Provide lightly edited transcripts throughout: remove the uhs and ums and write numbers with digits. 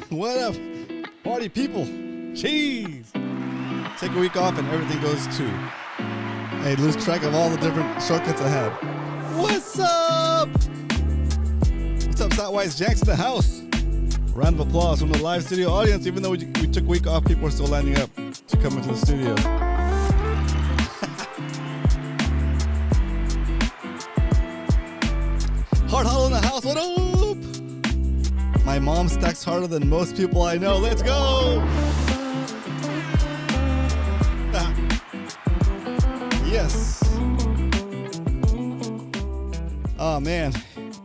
What up, party people? Jeez. Take a week off and everything goes to. Hey, lose track of all the different shortcuts I had. What's up? What's up, Satwise Jacks in the house? Round of applause from the live studio audience. Even though we took a week off, people are still lining up to come into the studio. Hard Hollow in the house. What up? My mom stacks harder than most people I know. Let's go. Yes. Oh man,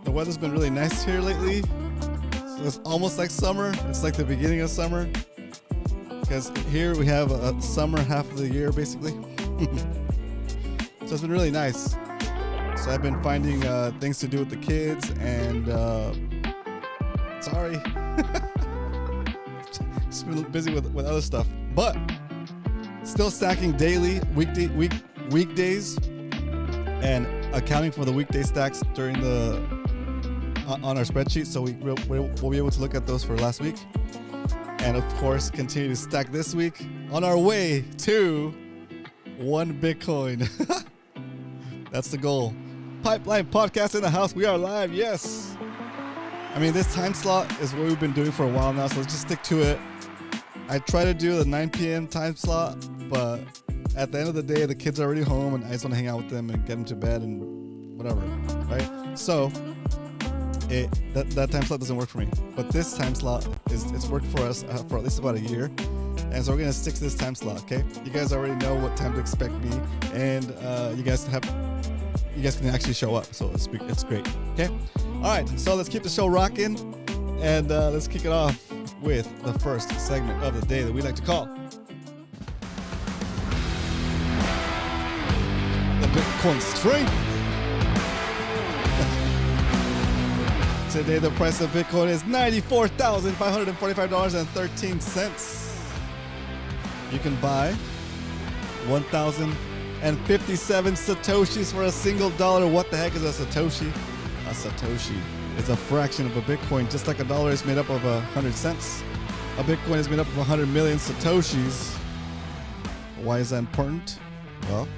the weather's been really nice here lately. So it's almost like summer. It's like the beginning of summer. Because here we have a summer half of the year basically. So it's been really nice. So I've been finding things to do with the kids and sorry. Just been busy with other stuff. But still stacking daily, weekdays, and accounting for the weekday stacks during on our spreadsheet, so we'll be able to look at those for last week, and of course continue to stack this week on our way to 1 Bitcoin. That's the goal. Pipeline Podcast in the house. We are live. Yes. I mean, this time slot is what we've been doing for a while now, so let's just stick to it. I try to do the 9 p.m. time slot, but at the end of the day, the kids are already home, and I just want to hang out with them and get them to bed and whatever, right? So that time slot doesn't work for me. But this time slot it's worked for us for at least about a year, and so we're gonna stick to this time slot. Okay, you guys already know what time to expect me, and you guys can actually show up, so it's great. Okay, all right. So let's keep the show rocking, and let's kick it off with the first segment of the day that we like to call the Bitcoin Strength. Today, the price of Bitcoin is $94,545.13. You can buy 1,057 Satoshis for a single dollar. What the heck is a Satoshi? A Satoshi is a fraction of a Bitcoin. Just like a dollar is made up of 100 cents, a Bitcoin is made up of 100 million Satoshis. Why is that important? Well,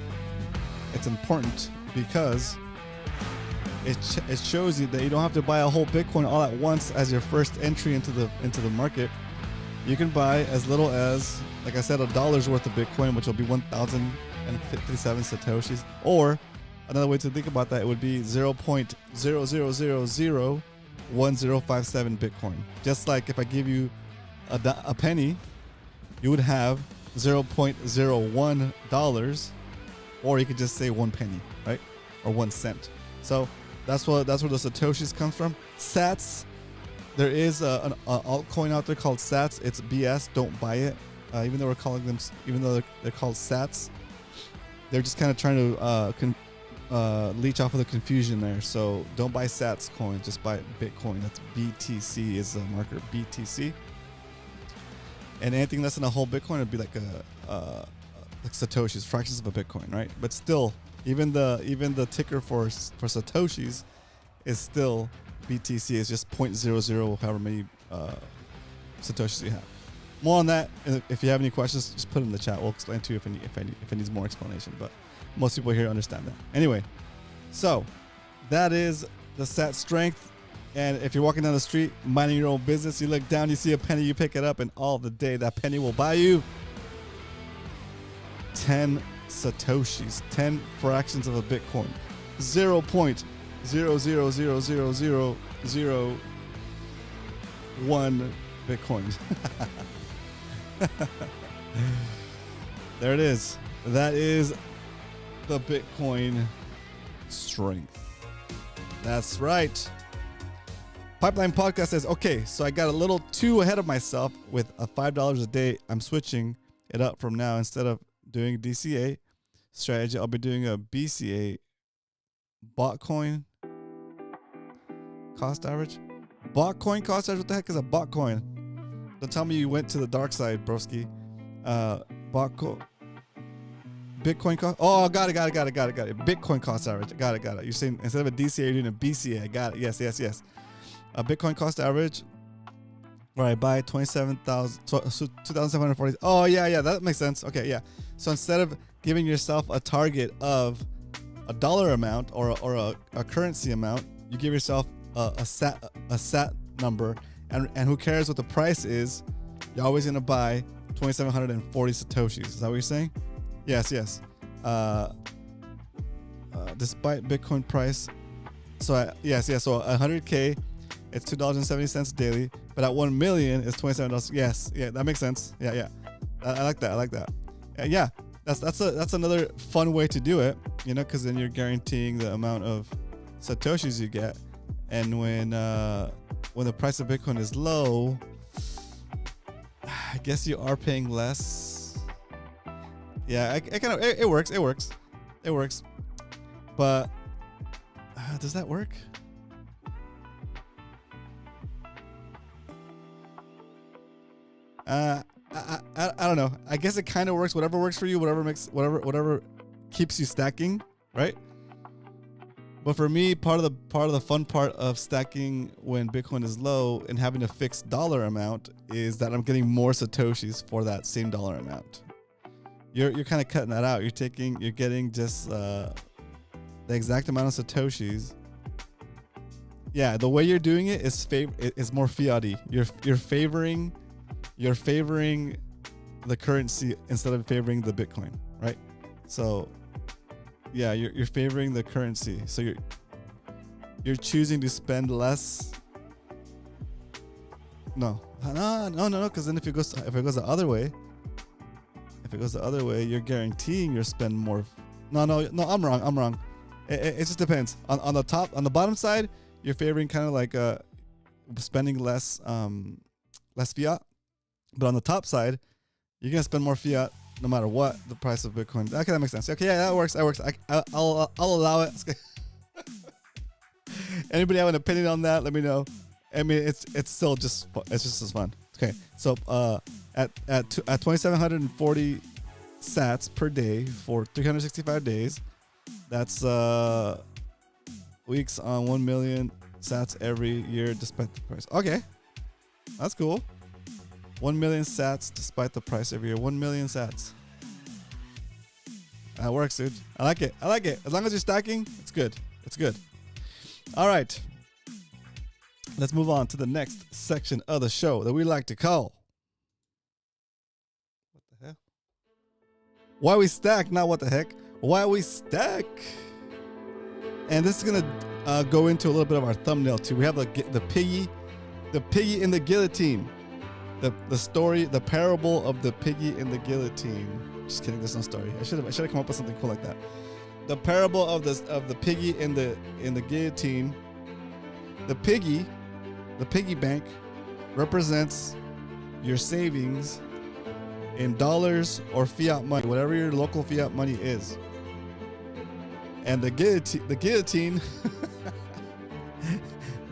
it's important because it shows you that you don't have to buy a whole Bitcoin all at once as your first entry into the market. You can buy as little as, like I said, $1 worth of Bitcoin, which will be 1,057 Satoshis. Or another way to think about that, it would be 0.00001057 Bitcoin. Just like if I give you a penny, you would have $0.01, or you could just say 1 penny, right? Or 1 cent. So that's where the Satoshis comes from. Sats. There is an altcoin out there called Sats. It's BS. Don't buy it. Even though they're called Sats, they're just kind of trying to leech off of the confusion there. So don't buy Sats coin. Just buy Bitcoin. That's BTC is the marker. BTC. And anything less than a whole Bitcoin would be like like Satoshis, fractions of a Bitcoin, right? But still, even the ticker for Satoshis is still BTC. It's just 0.00 however many Satoshis you have. More on that. If you have any questions, just put it in the chat. We'll explain to you if it needs more explanation. But most people here understand that. Anyway, so that is the Sat strength. And if you're walking down the street, minding your own business, you look down, you see a penny, you pick it up, and all the day that penny will buy you 10 Satoshis, 10 fractions of a Bitcoin, 0.000001 Bitcoin. There it is. That is the Bitcoin strength. That's right. Pipeline Podcast says, okay, so I got a little too ahead of myself with a $5 a day. I'm switching it up from now. Instead of doing DCA strategy, I'll be doing a BCA, bot coin cost average. Bot coin cost average? What the heck is a bot coin? Don't tell me you went to the dark side, broski. Bitcoin cost. Oh, got it. Bitcoin cost average. Got it. You're saying instead of a DCA, you're doing a BCA. Got it. Yes. A Bitcoin cost average Where I buy 2,740. Oh, yeah, that makes sense. Okay, yeah. So instead of giving yourself a target of a dollar amount or a currency amount, you give yourself a sat number, and who cares what the price is? You're always gonna buy 2,740 satoshis. Is that what you're saying? Yes. Despite Bitcoin price, so So 100K, it's $2.70 daily. But at 1 million, it's $27. Yes, yeah, that makes sense. Yeah. I like that. Yeah, that's another fun way to do it. Because then you're guaranteeing the amount of satoshis you get, and when the price of Bitcoin is low, I guess you are paying less. Yeah, it works. But does that work? I don't know. I guess it kind of works. Whatever works for you, whatever keeps you stacking, right? But for me, part of the fun part of stacking when Bitcoin is low and having a fixed dollar amount is that I'm getting more satoshis for that same dollar amount. You're kind of cutting that out. You're getting just the exact amount of satoshis. Yeah, the way you're doing it is more fiat-y. You're favoring the currency instead of favoring the Bitcoin, right? So yeah, you're favoring the currency. So you're choosing to spend less. No, because then if it goes the other way, you're guaranteeing you'll spend more. No, I'm wrong. It just depends. On the bottom side, you're favoring kind of like spending less fiat. But on the top side, you're gonna spend more fiat no matter what the price of Bitcoin. Okay, that makes sense. Okay, yeah, that works. I'll allow it. Anybody have an opinion on that? Let me know. I mean, it's just as fun. Okay, so at 2,740 sats per day for 365 days, that's weeks on 1 million sats every year despite the price. Okay, that's cool. 1 million sats despite the price every year. 1 million sats. That works, dude. I like it. As long as you're stacking, it's good. All right. Let's move on to the next section of the show that we like to call What the hell? Why we stack, not what the heck. Why we stack. And this is going to go into a little bit of our thumbnail too. We have the piggy in the guillotine. The story, the parable of the piggy in the guillotine. Just kidding, there's no story. I should have come up with something cool like that. The parable of the piggy in the guillotine. The piggy bank represents your savings in dollars or fiat money, whatever your local fiat money is. And the guillotine the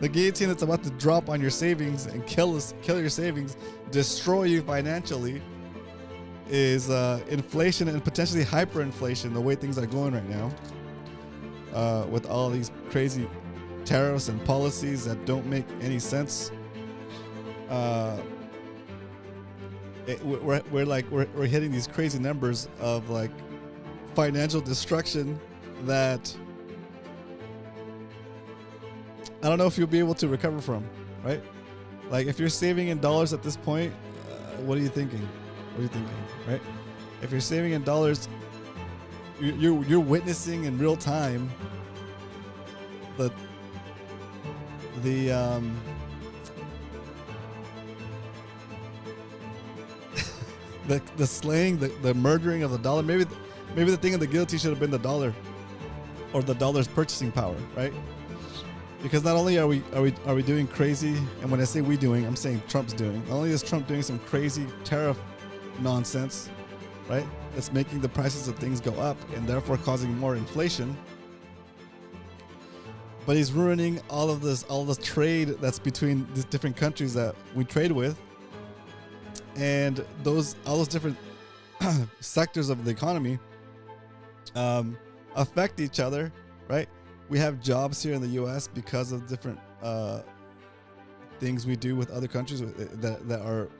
guillotine that's about to drop on your savings and kill your savings, destroy you financially, is inflation and potentially hyperinflation, the way things are going right now, with all these crazy tariffs and policies that don't make any sense. We're hitting these crazy numbers of like financial destruction that I don't know if you'll be able to recover from, right? Like if you're saving in dollars at this point, what are you thinking? Right? If you're saving in dollars, you're witnessing in real time the slaying, the murdering of the dollar. Maybe the thing in the guillotine should have been the dollar, or the dollar's purchasing power, right? Because not only are we doing crazy, and when I say we doing, I'm saying Trump's doing. Not only is Trump doing some crazy tariff nonsense, right? That's making the prices of things go up and therefore causing more inflation. But he's ruining all of this trade that's between these different countries that we trade with, and all those different sectors of the economy affect each other, right? We have jobs here in the U.S. because of different things we do with other countries that are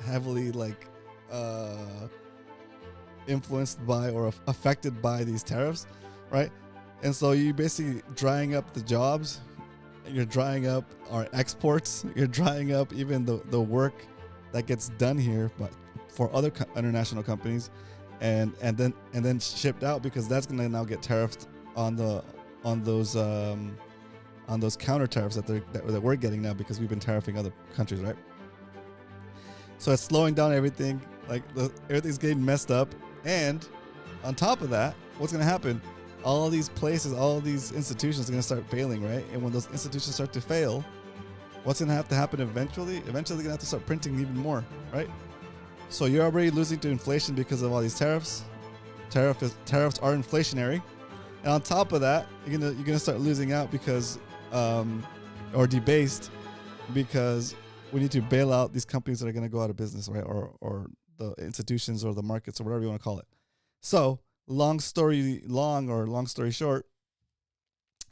heavily like influenced by or affected by these tariffs, right? And so you basically drying up the jobs, you're drying up our exports, you're drying up even the work that gets done here, but for other international companies, and then shipped out, because that's gonna now get tariffed on those counter tariffs that we're getting now, because we've been tariffing other countries, right? So it's slowing down everything. Like everything's getting messed up, and on top of that, what's gonna happen? All these places, all these institutions are gonna start failing, right? And when those institutions start to fail, what's gonna have to happen eventually? Eventually, they're gonna have to start printing even more, right? So you're already losing to inflation because of all these tariffs. Tariffs are inflationary, and on top of that, you're gonna start losing out because, or debased, because we need to bail out these companies that are gonna go out of business, right? Or the institutions or the markets or whatever you want to call it. So long story short,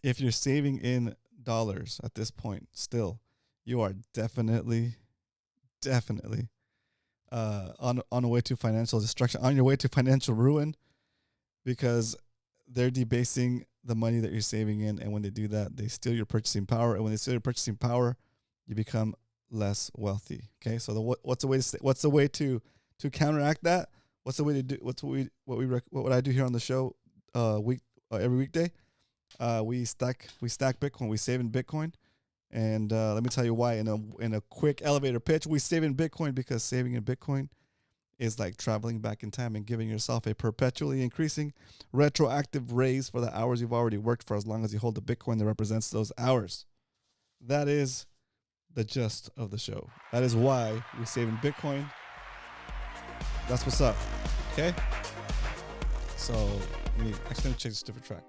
if you're saving in dollars at this point, still, you are definitely on a way to financial destruction, on your way to financial ruin, because they're debasing the money that you're saving in, and when they do that, they steal your purchasing power, and when they steal your purchasing power, you become less wealthy. Okay, so what's the way to counteract that? What's the way to do? What I do here on the show, every weekday? We stack Bitcoin. We save in Bitcoin, and let me tell you why. In a quick elevator pitch, we save in Bitcoin because saving in Bitcoin is like traveling back in time and giving yourself a perpetually increasing retroactive raise for the hours you've already worked for, as long as you hold the Bitcoin that represents those hours. That is the gist of the show. That is why we save in Bitcoin. That's what's up. Okay. So let me check this different track.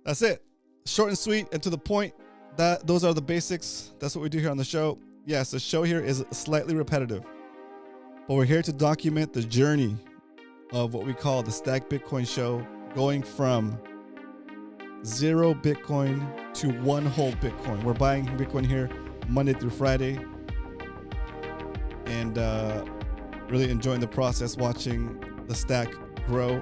That's it. Short and sweet and to the point. Those are the basics. That's what we do here on the show. Yes, the show here is slightly repetitive, but we're here to document the journey of what we call the Stack Bitcoin Show, going from 0 Bitcoin to 1 whole Bitcoin. We're buying Bitcoin here Monday through Friday, and really enjoying the process, watching the stack grow,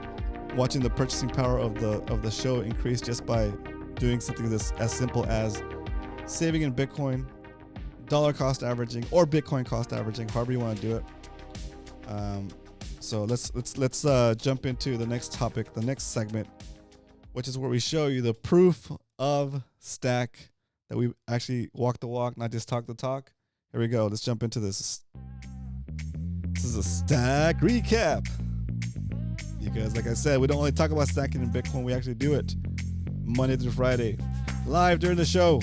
watching the purchasing power of the show increase just by doing something that's as simple as saving in Bitcoin, dollar cost averaging, or Bitcoin cost averaging, however you want to do it. So let's jump into the next topic, the next segment, which is where we show you the proof of stack, that we actually walk the walk, not just talk the talk. Here we go. Let's jump into this. This is a stack recap, because like I said, we don't only talk about stacking in Bitcoin, we actually do it Monday through Friday, live during the show.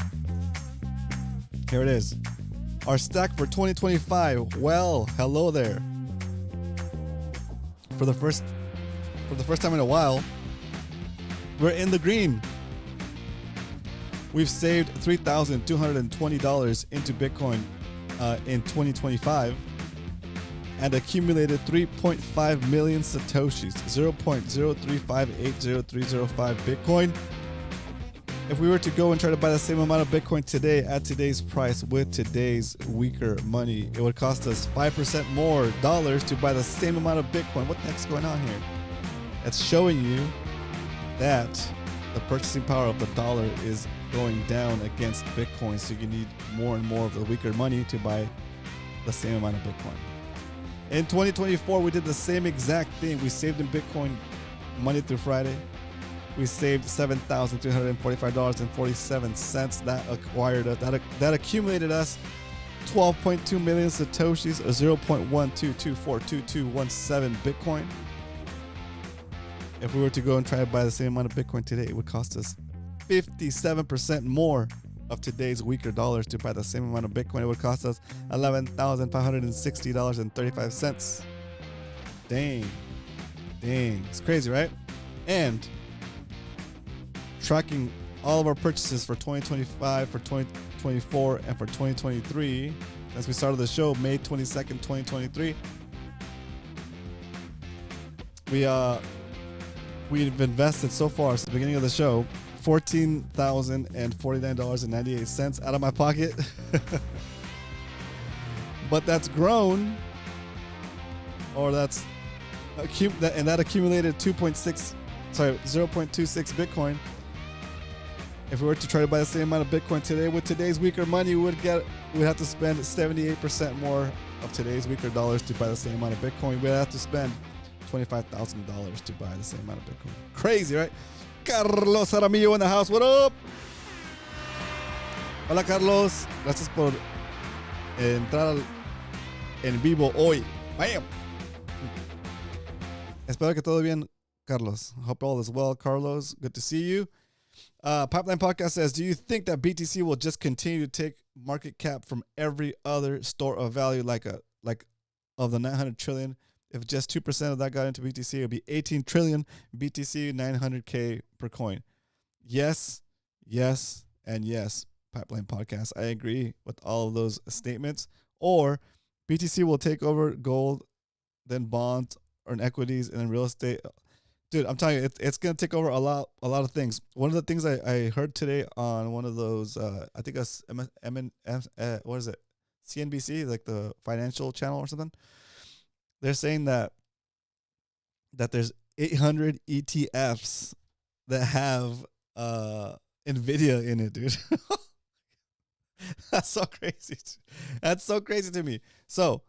Here it is. Our stack for 2025. Well, hello there. For the first time in a while, we're in the green. We've saved $3,220 into Bitcoin in 2025 and accumulated 3.5 million Satoshis, 0.035800305 Bitcoin. If we were to go and try to buy the same amount of Bitcoin today at today's price with today's weaker money, it would cost us 5% more dollars to buy the same amount of Bitcoin. What the heck's going on here? It's showing you that the purchasing power of the dollar is going down against Bitcoin, so you need more and more of the weaker money to buy the same amount of Bitcoin. In 2024, we did the same exact thing. We saved in Bitcoin Monday through Friday. We saved $7,345.47. That accumulated us 12.2 million Satoshis, or 0.122242217 Bitcoin. If we were to go and try to buy the same amount of Bitcoin today, it would cost us 57% more of today's weaker dollars to buy the same amount of Bitcoin. It would cost us $11,560.35. Dang. It's crazy, right? And tracking all of our purchases for 2025, for 2024, and for 2023, as we started the show May 22nd, 2023, we've invested so far since the beginning of the show $14,049.98 out of my pocket. But that's grown, or that accumulated 0.26 Bitcoin. If we were to try to buy the same amount of Bitcoin today with today's weaker money, we'd have to spend 78% more of today's weaker dollars to buy the same amount of Bitcoin. We'd have to spend $25,000 to buy the same amount of Bitcoin. Crazy, right? Carlos Aramillo in the house. What up? Hola, Carlos. Gracias por entrar en vivo hoy. Bam. Espero que todo bien, Carlos. Hope all is well, Carlos. Good to see you. Pipeline Podcast says, do you think that BTC will just continue to take market cap from every other store of value, like of the 900 trillion? If just 2% of that got into BTC, it would be 18 trillion BTC, 900K per coin. Yes, and yes, Pipeline Podcast. I agree with all of those statements. Or BTC will take over gold, then bonds, or in equities, and then real estate. Dude, I'm telling you, it's going to take over a lot of things. One of the things I heard today on one of those, I think it's what is it? CNBC, like the financial channel or something. They're saying that there's 800 ETFs that have NVIDIA in it, dude. That's so crazy. That's so crazy to me. So,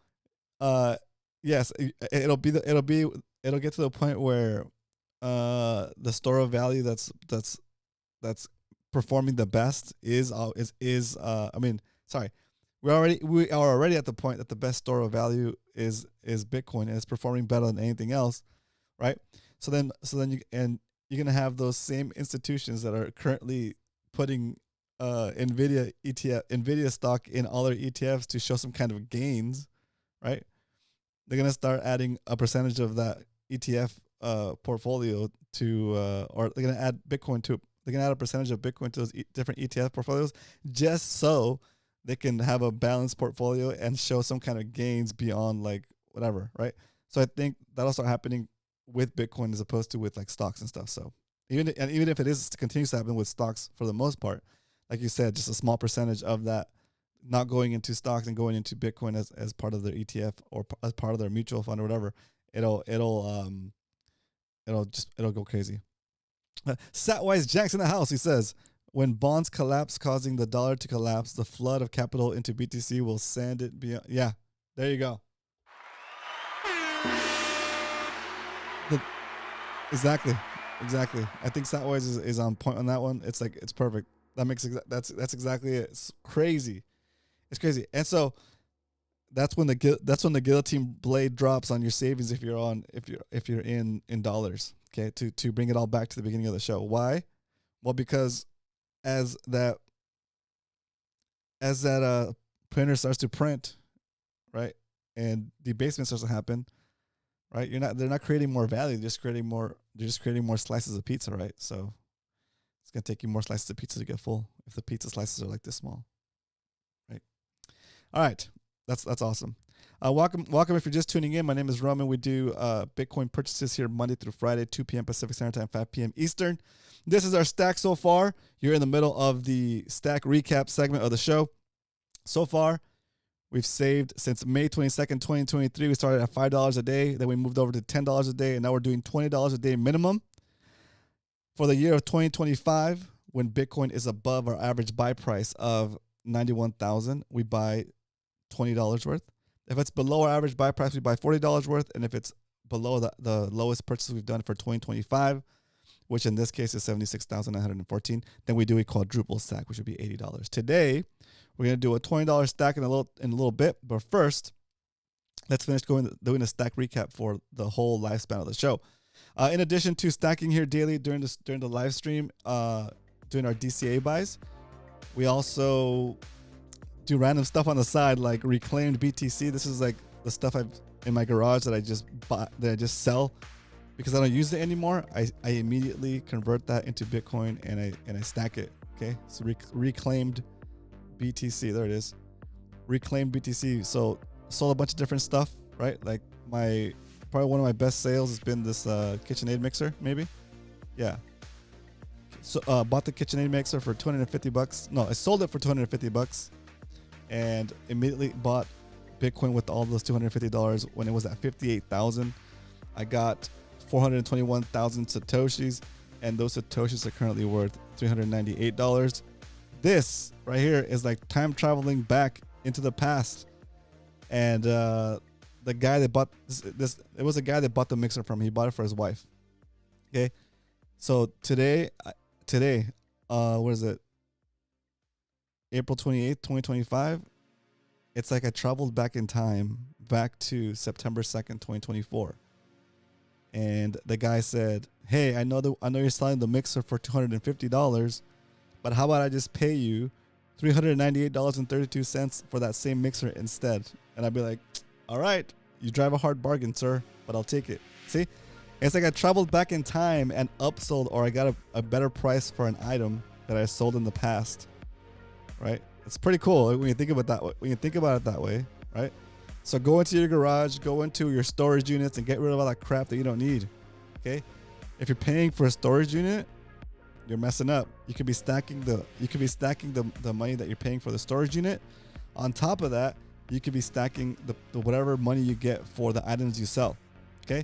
yes, it'll get to the point where the store of value that's performing the best is we are already at the point that the best store of value is Bitcoin, and it's performing better than anything else, right? So then you're gonna have those same institutions that are currently putting NVIDIA stock in all their ETFs to show some kind of gains, right? They're gonna start adding a percentage of that ETF portfolio to, or they're gonna add Bitcoin to. They're gonna add a percentage of Bitcoin to those different ETF portfolios, just so they can have a balanced portfolio and show some kind of gains beyond like whatever, right? So I think that'll start happening with Bitcoin as opposed to with like stocks and stuff. So even if it is continues to happen with stocks for the most part, like you said, just a small percentage of that not going into stocks and going into Bitcoin as part of their ETF or as part of their mutual fund or whatever, it'll go crazy. Satwise Jack's in the house. He says, when bonds collapse, causing the dollar to collapse, the flood of capital into BTC will send it beyond. Yeah, there you go. Exactly. I think Satwise is on point on that one. It's like, it's perfect. That's exactly it. It's crazy. It's crazy. And so that's when the guillotine blade drops on your savings if you're in dollars. Okay, to bring it all back to the beginning of the show. Why? Well, because as that printer starts to print, right, and debasement starts to happen, right? They're not creating more value. They're just creating more slices of pizza, right? So it's gonna take you more slices of pizza to get full if the pizza slices are like this small, right? All right, that's awesome. Welcome if you're just tuning in. My name is Roman. We do Bitcoin purchases here Monday through Friday, 2 p.m. Pacific Standard Time, 5 p.m. Eastern. This is our stack so far. You're in the middle of the stack recap segment of the show. So far, we've saved since May 22nd, 2023. We started at $5 a day. Then we moved over to $10 a day. And now we're doing $20 a day minimum. For the year of 2025, when Bitcoin is above our average buy price of $91,000, we buy $20 worth. If it's below our average buy price, we buy $40 worth. And if it's below the lowest purchase we've done for 2025, which in this case is $76,914, then we do a quadruple stack, which would be $80. Today, we're going to do a $20 stack in a little bit. But first, let's finish doing a stack recap for the whole lifespan of the show. In addition to stacking here daily during the live stream, doing our DCA buys, we also do random stuff on the side like reclaimed BTC. This is like the stuff I've in my garage that I just sell because I don't use it anymore. I immediately convert that into Bitcoin and I stack it. Okay, so reclaimed BTC. There it is. Reclaimed BTC. So sold a bunch of different stuff, right? Like probably one of my best sales has been this KitchenAid mixer, maybe. Yeah. bought the KitchenAid mixer for $250. No, I sold it for $250, and immediately bought Bitcoin with all those $250 when it was at 58,000. I got 421,000 satoshis, and those satoshis are currently worth $398. This right here is like time traveling back into the past, and the guy that bought this, it was a guy that bought the mixer from me. He bought it for his wife. Okay, so today, what is it? April 28th, 2025. It's like I traveled back in time, back to September 2nd, 2024. And the guy said, "Hey, I know you're selling the mixer for $250, but how about I just pay you $398.32 for that same mixer instead?" And I'd be like, "All right, you drive a hard bargain, sir, but I'll take it." See? It's like I traveled back in time and upsold, or I got a better price for an item that I sold in the past, right? It's pretty cool when you think about that. When you think about it that way, right? So go into your garage, go into your storage units, and get rid of all that crap that you don't need. Okay? If you're paying for a storage unit, you're messing up. You could be stacking the money that you're paying for the storage unit. On top of that, you could be stacking the whatever money you get for the items you sell. Okay?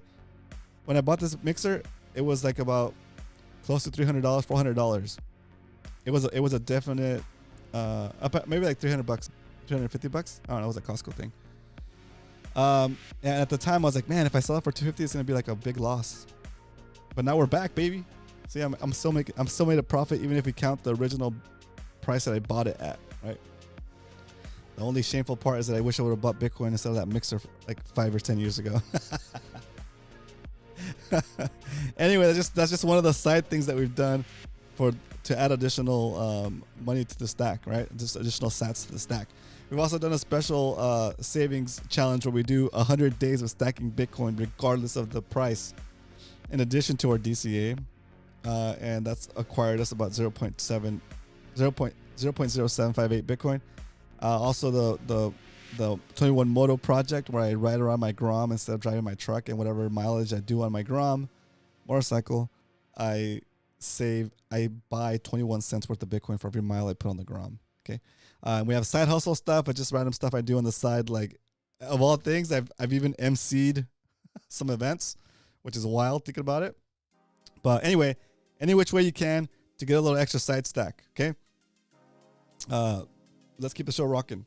When I bought this mixer, it was like about close to $300, $400. It was a definite maybe like $300, $350. I don't know. It was a Costco thing. And at the time, I was like, man, if I sell it for $250, it's gonna be like a big loss. But now we're back, baby. See, I'm still made a profit, even if we count the original price that I bought it at. Right. The only shameful part is that I wish I would have bought Bitcoin instead of that mixer like 5 or 10 years ago. Anyway, that's just one of the side things that we've done to add additional money to the stack, right? Just additional sats to the stack. We've also done a special savings challenge where we do 100 days of stacking Bitcoin regardless of the price, in addition to our DCA, and that's acquired us about 0.0758 Bitcoin. Also the 21 Moto project, where I ride around my Grom instead of driving my truck, and whatever mileage I do on my Grom motorcycle, I buy 21 cents worth of Bitcoin for every mile I put on the Grom. Okay. We have side hustle stuff, but just random stuff I do on the side. Like, of all things, I've even emceed some events, which is wild thinking about it. But anyway, any which way you can to get a little extra side stack. Okay. Let's keep the show rocking.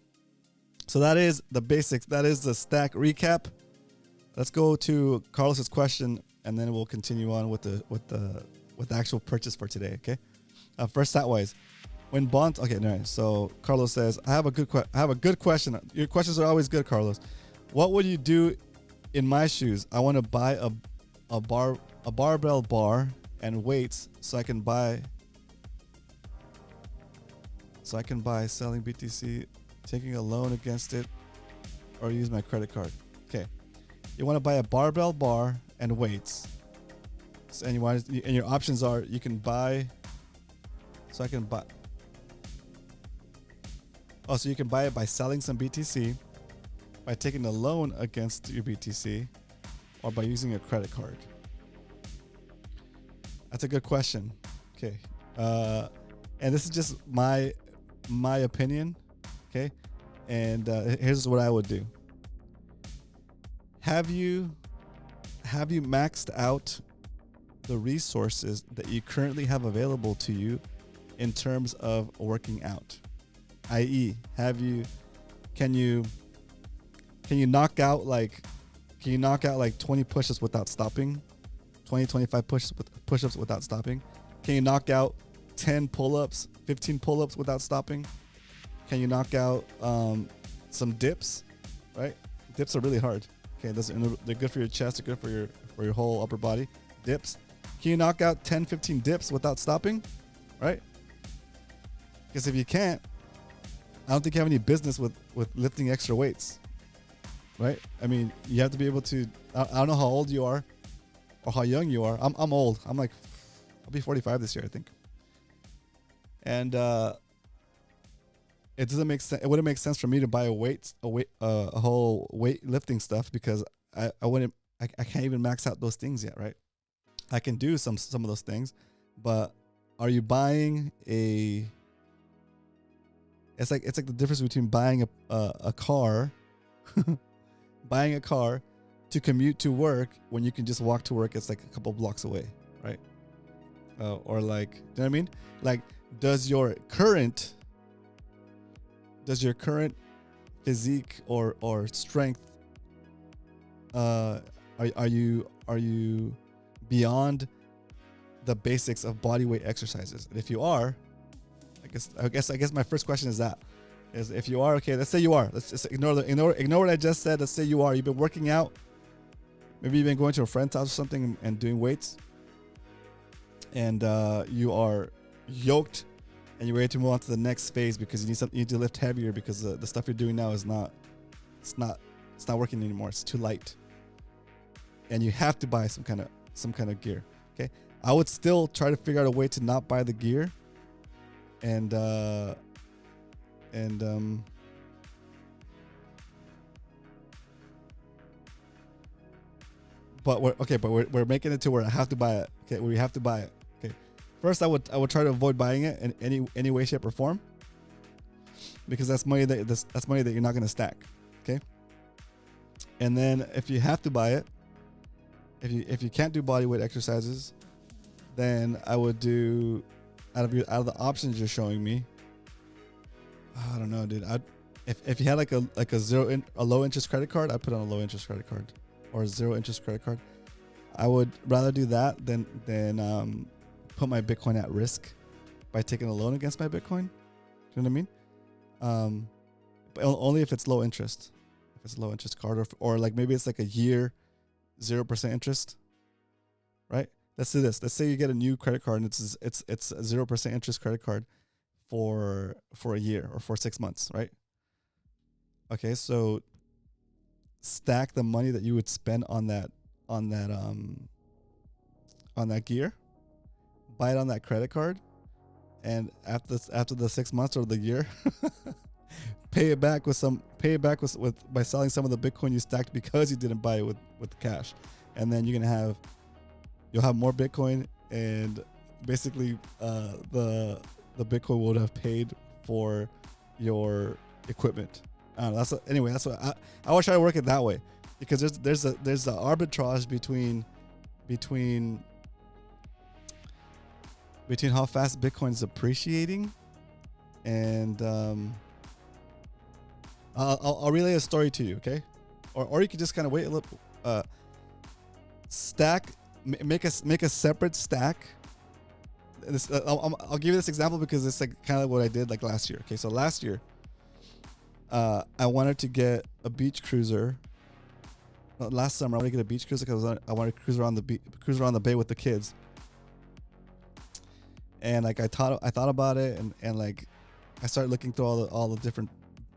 So that is the basics. That is the stack recap. Let's go to Carlos's question, and then we'll continue on with the actual purchase for today. Okay. First, stat-wise, when bonds. Okay. All right. So Carlos says, I have a good question. Your questions are always good, Carlos. What would you do in my shoes? I want to buy a barbell bar and weights so I can buy selling BTC, taking a loan against it, or use my credit card. Okay. You want to buy a barbell bar and weights. So, and your options are, you can buy, so you can buy it by selling some BTC, by taking a loan against your BTC, or by using a credit card. That's a good question. Okay. And this is just my opinion. Okay. And here's what I would do. Have you maxed out the resources that you currently have available to you in terms of working out? I.e., can you knock out like 20 push-ups without stopping? 25 push-ups without stopping? Can you knock out 10 pull-ups, 15 pull-ups without stopping? Can you knock out some dips? Right? Dips are really hard. Okay, they're good for your chest. They're good for your whole upper body. Dips. Can you knock out 10, 15 dips without stopping? Right? Because if you can't, I don't think you have any business with lifting extra weights. Right? I mean, you have to be able to. I don't know how old you are or how young you are. I'm old. I'll be 45 this year, I think. And it doesn't make sense. It wouldn't make sense for me to buy a whole weightlifting stuff, because I can't even max out those things yet, right? I can do some of those things, but are you buying a? It's like the difference between buying a car, buying a car to commute to work when you can just walk to work. It's like a couple blocks away, right? Or like, you know what I mean? Like, does your current physique or strength, are you beyond the basics of body weight exercises? And if you are, I guess my first question is that, is if you are, okay, let's say you are, let's just ignore what I just said. Let's say you are, you've been working out, maybe you've been going to a friend's house or something and doing weights, and you are yoked and you're ready to move on to the next phase because you need to lift heavier because the stuff you're doing now is not working anymore. It's too light, and you have to buy some kind of gear. Okay, I would still try to figure out a way to not buy the gear, and but we're making it to where I have to buy it. Okay, we have to buy it. Okay, first I would try to avoid buying it in any way, shape, or form, because that's money that you're not going to stack. Okay, and then if you have to buy it, if you can't do body weight exercises, then I would do out of the options you're showing me. I don't know, dude. If you had like a low interest credit card, I'd put on a low interest credit card or a 0 interest credit card. I would rather do that than put my Bitcoin at risk by taking a loan against my Bitcoin. Do you know what I mean? But only if it's low interest. If it's a low interest card, or like maybe it's like a year 0% interest, right? Let's do this. Let's say you get a new credit card and it's a 0% interest credit card for a year or for 6 months, right? Okay, so stack the money that you would spend on that gear, buy it on that credit card, and after the 6 months or the year, pay it back with by selling some of the Bitcoin you stacked because you didn't buy it with cash, and then you'll have more Bitcoin, and basically the Bitcoin would have paid for your equipment. I don't know, that's what I would try to work it that way, because there's a arbitrage between how fast Bitcoin is appreciating, and I'll relay a story to you, okay? Or you could just kind of wait a little, stack, make a separate stack. I'll give you this example because it's like kind of what I did like last year. Okay, so last year, I wanted to get a beach cruiser. Last summer, I wanted to get a beach cruiser because I wanted to cruise around the bay with the kids. And like I thought about it, and like I started looking through all the different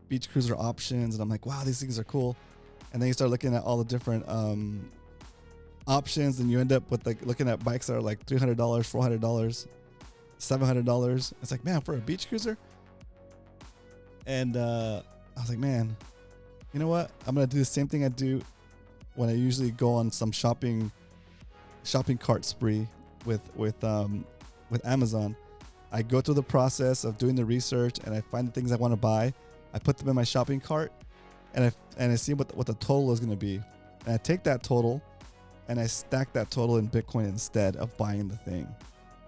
beach cruiser options, and I'm like, wow, these things are cool. And then you start looking at all the different options, and you end up with like looking at bikes that are like $300, $400, $700. It's like, man, for a beach cruiser. And I was like, man, you know what? I'm gonna do the same thing I do when I usually go on some shopping cart spree with Amazon. I go through the process of doing the research, and I find the things I want to buy. I put them in my shopping cart, and I see what the total is going to be, and I take that total, and I stack that total in Bitcoin instead of buying the thing.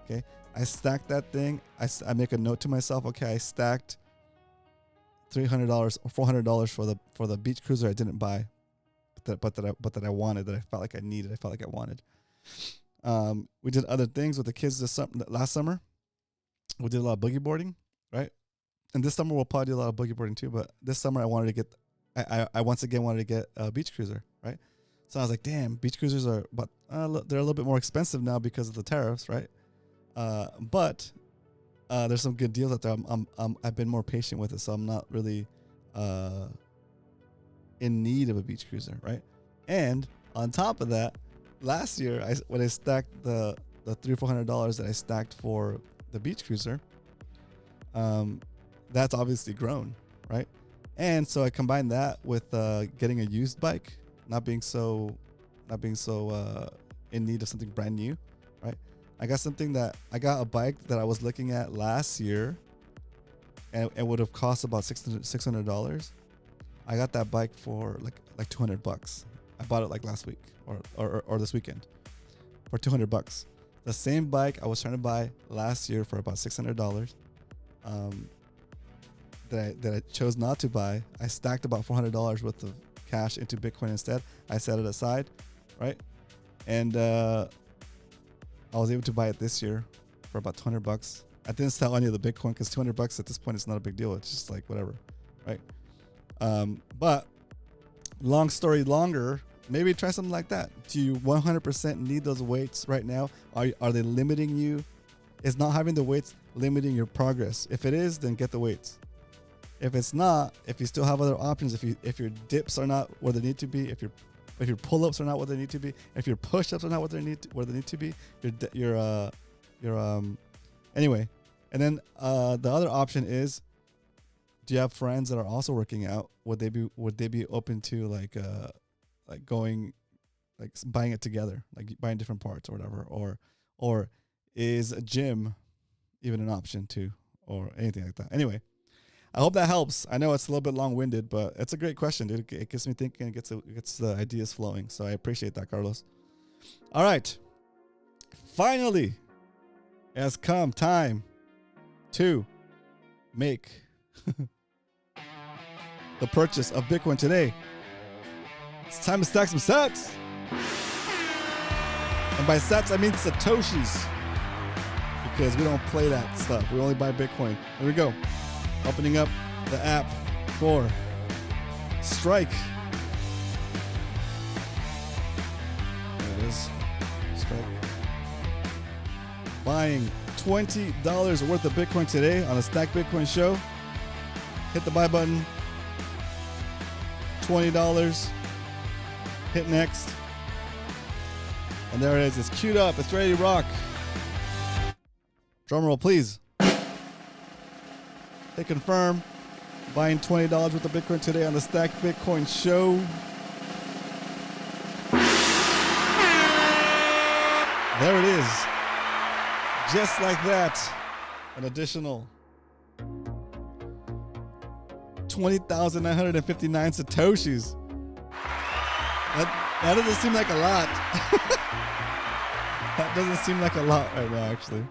Okay, I stack that thing. I make a note to myself. Okay, I stacked $300 or $400 for the beach cruiser I didn't buy, but that I wanted, that I felt like I needed. I felt like I wanted. We did other things with the kids last summer. We did a lot of boogie boarding, right? And this summer we'll probably do a lot of boogie boarding too. But this summer I once again wanted to get a beach cruiser, right? So I was like, damn, beach cruisers they're a little bit more expensive now because of the tariffs, right? But there's some good deals out there. I've been more patient with it, so I'm not really in need of a beach cruiser, right? And on top of that, last year when I stacked the $300-$400 that I stacked for the beach cruiser, that's obviously grown, right? And so I combined that with getting a used bike, not being so in need of something brand new, right? I got a bike that I was looking at last year, and it would have cost about $600. I got that bike for like $200. I bought it like last week or this weekend for $200. The same bike I was trying to buy last year for about $600. That I chose not to buy. I stacked about $400 worth of cash into Bitcoin instead. I set it aside, right? And I was able to buy it this year for about $200. I didn't sell any of the Bitcoin because $200 at this point is not a big deal. It's just like whatever, right? But long story longer, maybe try something like that. Do you 100% need those weights right now? Are they limiting you? Is not having the weights limiting your progress? If it is, then get the weights. If it's not, if you still have other options, if your dips are not where they need to be, if your pull-ups are not what they need to be, if your push-ups are not where they need to be, anyway. And then the other option is, do you have friends that are also working out? Would they be open to like going, like buying it together, like buying different parts or whatever, or is a gym even an option too, or anything like that? Anyway, I hope that helps. I know it's a little bit long-winded, but it's a great question, dude. It gets me thinking. It gets the ideas flowing. So I appreciate that, Carlos. All right. Finally, it has come time to make the purchase of Bitcoin today. It's time to stack some sats. And by sats, I mean Satoshis. Because we don't play that stuff. We only buy Bitcoin. Here we go. Opening up the app for Strike. There it is. Strike. Buying $20 worth of Bitcoin today on a Stack Bitcoin show. Hit the buy button. $20. Hit next. And there it is. It's queued up. It's ready to rock. Drum roll, please. Hit confirm. Buying $20 worth of Bitcoin today on the Stack Bitcoin show. There it is. Just like that. An additional 20,959 Satoshis. That doesn't seem like a lot. That doesn't seem like a lot right now, actually.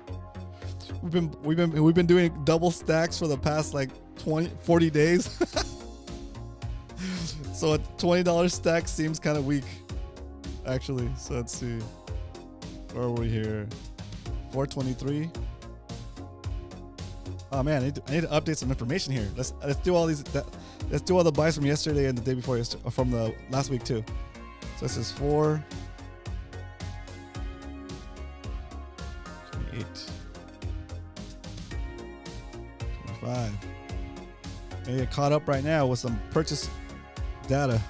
We've been doing double stacks for the past like 40 days. So a $20 stack seems kind of weak, actually. So let's see. Where are we here? 423. Oh man, I need to update some information here. Let's do all these. Let's do all the buys from yesterday and the day before yesterday, or from the last week too. So this is 4. 28. 25. And get caught up right now with some purchase data.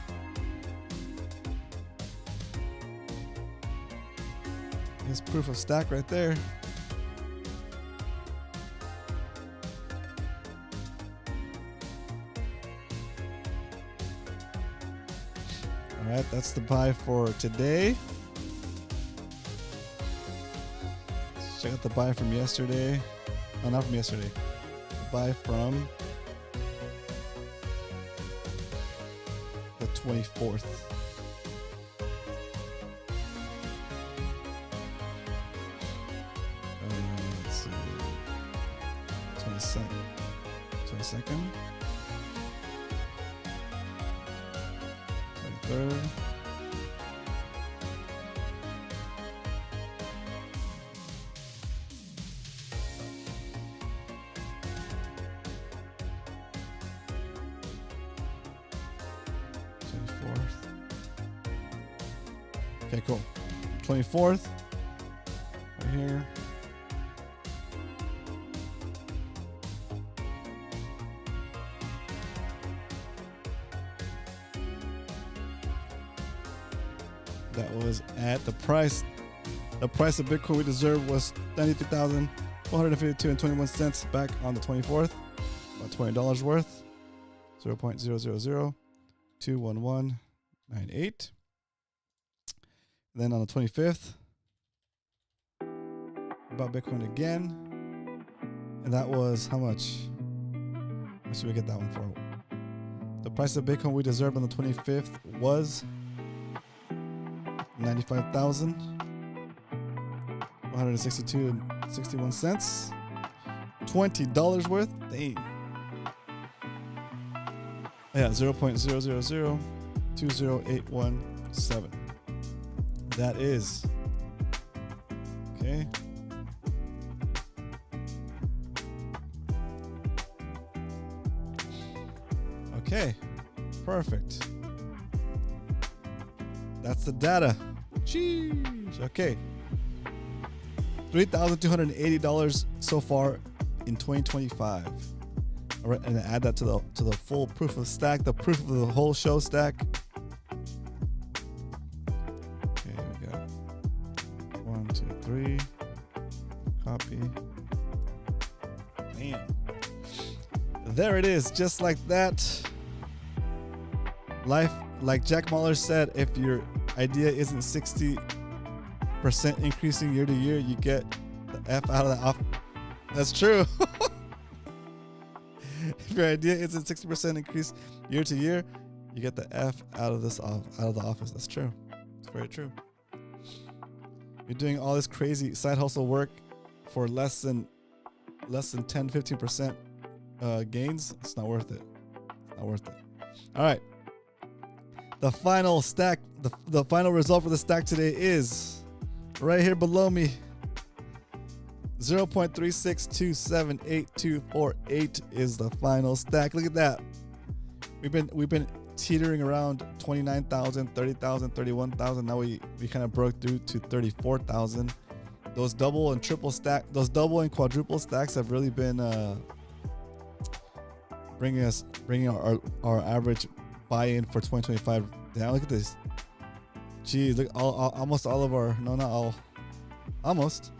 Here's proof of stack right there. All right, that's the buy for today. Let's check out the buy from yesterday. Oh, not from yesterday. The buy from the 24th. Let's see. 22nd. 22nd. 23rd. Okay, cool. 24th. Right here. That was at the price. The price of Bitcoin we deserved was $93,452.21 back on the 24th. About $20 worth. 0.00021198. Then on the 25th, about Bitcoin again. And that was how much? How much did we get that one for? The price of Bitcoin we deserved on the 25th was 95,162.61 cents. $20 worth. Dang. Yeah, 0.000208117. That is okay. Okay, perfect. That's the data. Jeez. Okay, $3,280 so far in 2025. All right, and add that to the full proof of stack, the proof of the whole show stack. Okay, we got 1, 2, 3. Copy. Bam. There it is, just like that. Life, like Jack Mahler said, if your idea isn't 60% increasing year to year, you get the F out of the off. That's true. If your idea isn't 60% increase year to year, you get the F out of the office. That's true. It's very true. You're doing all this crazy side hustle work for less than 10-15% gains. It's not worth it. It's not worth it. All right. The final stack, the final result for the stack today is right here below me. 0.36278248 is the final stack. Look at that. We've been teetering around 29,000, 30,000, 31,000. Now we kind of broke through to 34,000. Those double and quadruple stacks have really been bringing our average buy-in for 2025 down. Look at this. Geez, look, almost all of our, no, not all, almost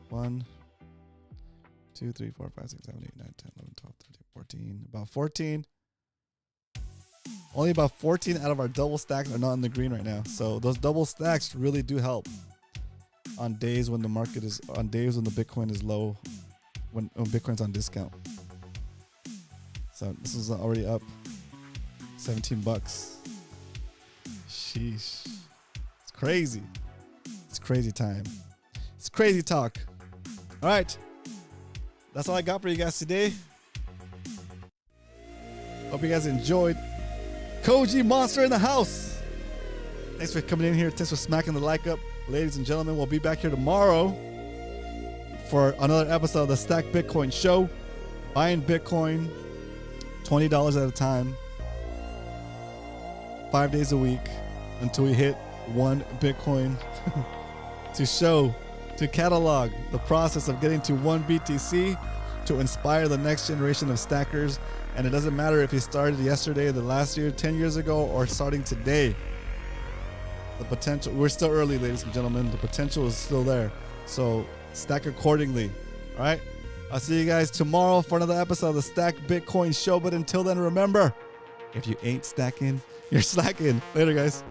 1, 2, 3, 4, 5, 6, 7, 8, 9, 10, 11, 12, 13, 14, about 14. Only about 14 out of our double stacks are not in the green right now. So those double stacks really do help on days when the market is, on days when the Bitcoin is low, when Bitcoin's on discount. So this is already up $17. Sheesh. It's crazy. It's crazy time. It's crazy talk. All right. That's all I got for you guys today. Hope you guys enjoyed. Koji Monster in the house. Thanks for coming in here. Thanks for smacking the like up. Ladies and gentlemen, we'll be back here tomorrow for another episode of the Stack Bitcoin Show. Buying Bitcoin $20 at a time, 5 days a week until we hit 1 Bitcoin to catalog the process of getting to 1 BTC to inspire the next generation of stackers. And it doesn't matter if you started yesterday, the last year, 10 years ago, or starting today. The potential, we're still early, ladies and gentlemen. The potential is still there. So stack accordingly. All right. I'll see you guys tomorrow for another episode of the Stack Bitcoin Show. But until then, remember, if you ain't stacking, you're slacking. Later, guys.